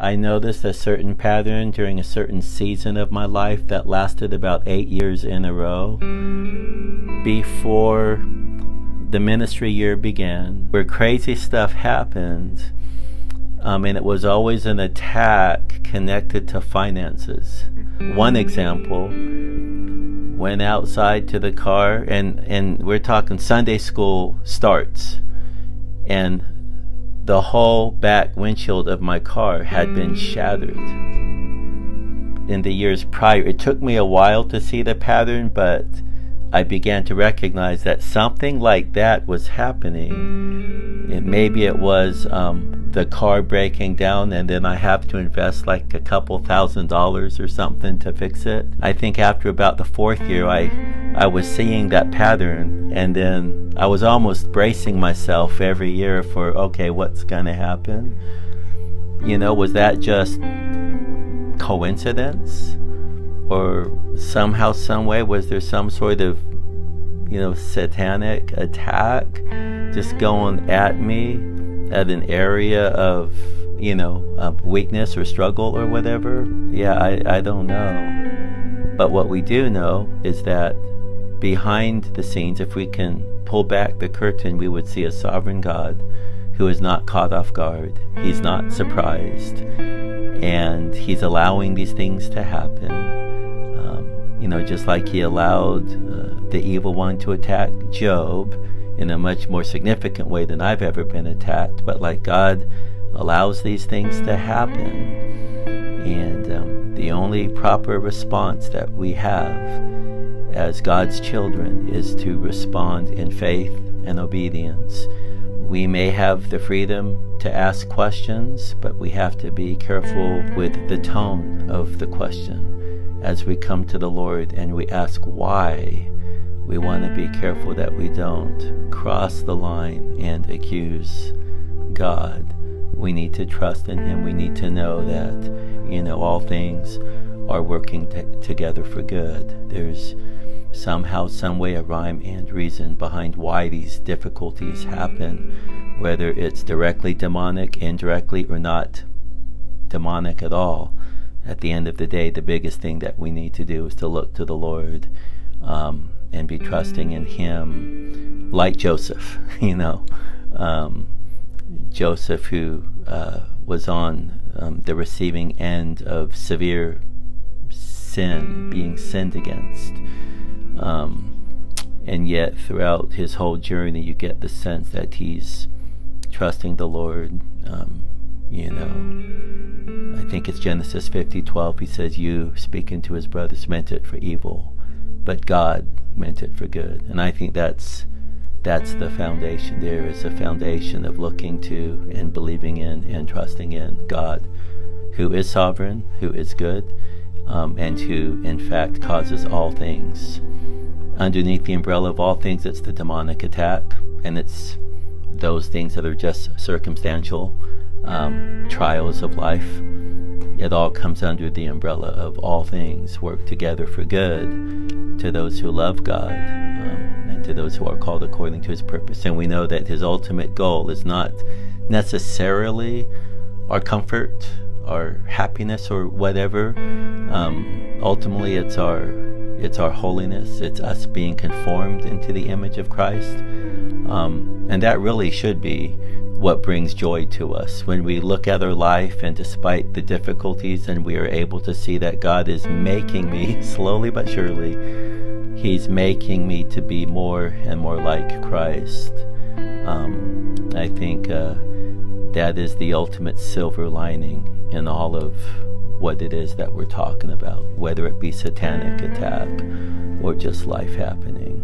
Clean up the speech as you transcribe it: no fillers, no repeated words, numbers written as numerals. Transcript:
I noticed a certain pattern during a certain season of my life that lasted about 8 years in a row before the ministry year began, where crazy stuff happened, and it was always an attack connected to finances. One example, went outside to the car, and we're talking Sunday school starts, and the whole back windshield of my car had been shattered. In the years prior, it took me a while to see the pattern, but I began to recognize that something like that was happening. Maybe it was the car breaking down, and then I have to invest like a couple $1,000s or something to fix it. I think after about the 4th year, I was seeing that pattern, and then I was almost bracing myself every year for, okay, what's gonna happen? You know, was that just coincidence? Or somehow, some way, was there some sort of, you know, satanic attack just going at me at an area of, you know, weakness or struggle or whatever? Yeah, I don't know. But what we do know is that behind the scenes, if we can pull back the curtain, we would see a sovereign God who is not caught off guard. He's not surprised. And he's allowing these things to happen. You know, just like he allowed the evil one to attack Job in a much more significant way than I've ever been attacked, but like God allows these things to happen. And the only proper response that we have as God's children is to respond in faith and obedience. We may have the freedom to ask questions, but we have to be careful with the tone of the question. As we come to the Lord and we ask why, we want to be careful that we don't cross the line and accuse God. We need to trust in Him. We need to know that, you know, all things are working together for good. There's somehow, some way, a rhyme and reason behind why these difficulties happen, whether it's directly demonic, indirectly, or not demonic at all. At the end of the day, the biggest thing that we need to do is to look to the Lord and be trusting in Him, like Joseph, you know. Joseph, who was on the receiving end of severe sin, being sinned against. And yet, throughout his whole journey, you get the sense that he's trusting the Lord. You know, I think it's Genesis 50:12. He says, "You, speaking to his brothers, meant it for evil, but God meant it for good." And I think that's the foundation. There is a foundation of looking to and believing in and trusting in God, who is sovereign, who is good, and who, in fact, causes all things. Underneath the umbrella of all things, it's the demonic attack, and it's those things that are just circumstantial trials of life. It all comes under the umbrella of all things work together for good to those who love God, and to those who are called according to His purpose. And we know that His ultimate goal is not necessarily our comfort, our happiness, or whatever. Ultimately, it's our holiness. It's us being conformed into the image of Christ, and that really should be what brings joy to us when we look at our life, and despite the difficulties, and we are able to see that God is making me, slowly but surely, He's making me to be more and more like Christ. I think that is the ultimate silver lining in all of what it is that we're talking about, whether it be satanic attack or just life happening.